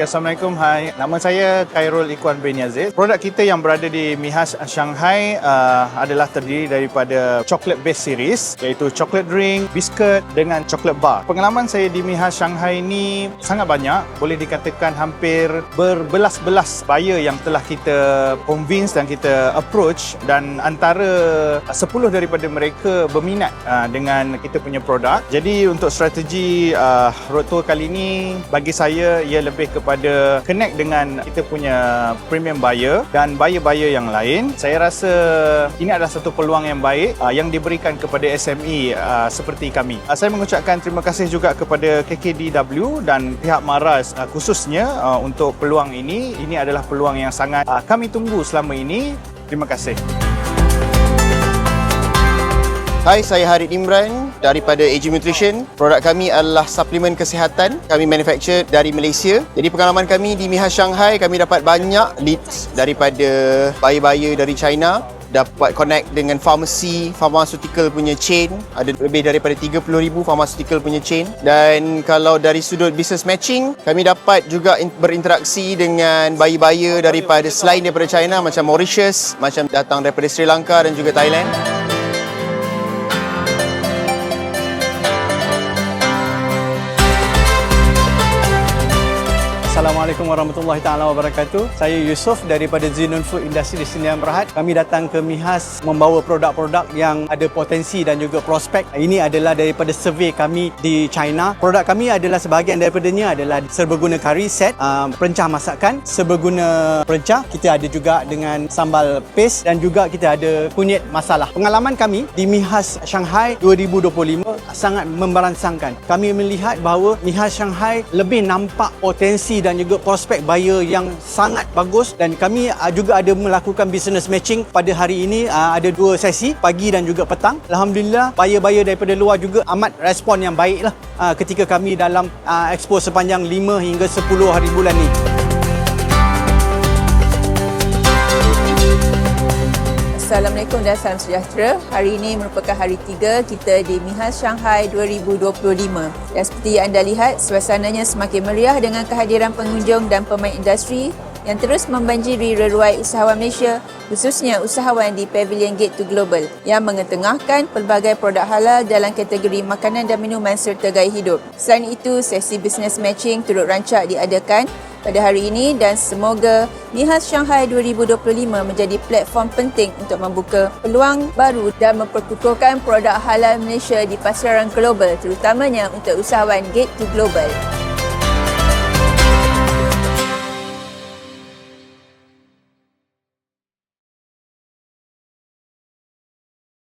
Assalamualaikum. Hai, nama saya Khairul Ikhwan bin Yazid. Produk kita yang berada di Mihas Shanghai adalah terdiri daripada chocolate base series, iaitu chocolate drink, biscuit dengan chocolate bar. Pengalaman saya di Mihas Shanghai ini sangat banyak. Boleh dikatakan hampir berbelas-belas buyer yang telah kita convince dan kita approach, dan antara 10 daripada mereka berminat dengan kita punya produk. Jadi untuk strategi road tour kali ini, bagi saya ia lebih kepada connect dengan kita punya premium buyer dan buyer-buyer yang lain. Saya rasa ini adalah satu peluang yang baik yang diberikan kepada SME seperti kami. Saya mengucapkan terima kasih juga kepada KKDW dan pihak Maraz khususnya untuk peluang ini. Ini adalah peluang yang sangat kami tunggu selama ini. Terima kasih. Hai, saya Harid Imran daripada AG Nutrition. Produk kami adalah suplemen kesihatan. Kami manufacture dari Malaysia. Jadi pengalaman kami di Mihas Shanghai, kami dapat banyak leads daripada buyer-buyer dari China. Dapat connect dengan pharmaceutical punya chain. Ada lebih daripada 30,000 pharmaceutical punya chain. Dan kalau dari sudut business matching, kami dapat juga berinteraksi dengan buyer-buyer daripada selain daripada China, macam Mauritius, macam datang daripada Sri Lanka dan juga Thailand. Assalamualaikum warahmatullahi taala wabarakatuh. Saya Yusof daripada Zinon Food Industry di Sdn Bhd. Kami datang ke Mihas membawa produk-produk yang ada potensi dan juga prospek. Ini adalah daripada survey kami di China. Produk kami adalah sebahagian daripadanya adalah serbaguna kari set, perencah masakan, serbaguna perencah. Kita ada juga dengan sambal paste dan juga kita ada kunyit masalah. Pengalaman kami di Mihas Shanghai 2025 sangat memberangsangkan. Kami melihat bahawa Mihas Shanghai lebih nampak potensi dan juga prospek buyer yang sangat bagus, dan kami juga ada melakukan business matching pada hari ini. Ada 2 sesi, pagi dan juga petang. Alhamdulillah, buyer-buyer daripada luar juga amat respon yang baiklah ketika kami dalam expo sepanjang 5 hingga 10 hari bulan ni. Assalamualaikum dan salam sejahtera. Hari ini merupakan hari 3 kita di Mihas Shanghai 2025. Dan seperti yang anda lihat, suasananya semakin meriah dengan kehadiran pengunjung dan pemain industri yang terus membanjiri reruai usahawan Malaysia, khususnya usahawan di Pavilion Gate to Global yang mengetengahkan pelbagai produk halal dalam kategori makanan dan minuman serta gaya hidup. Selain itu, sesi business matching turut rancak diadakan pada hari ini, dan semoga Mihas Shanghai 2025 menjadi platform penting untuk membuka peluang baru dan memperkukuhkan produk halal Malaysia di pasaran global, terutamanya untuk usahawan Gate to Global.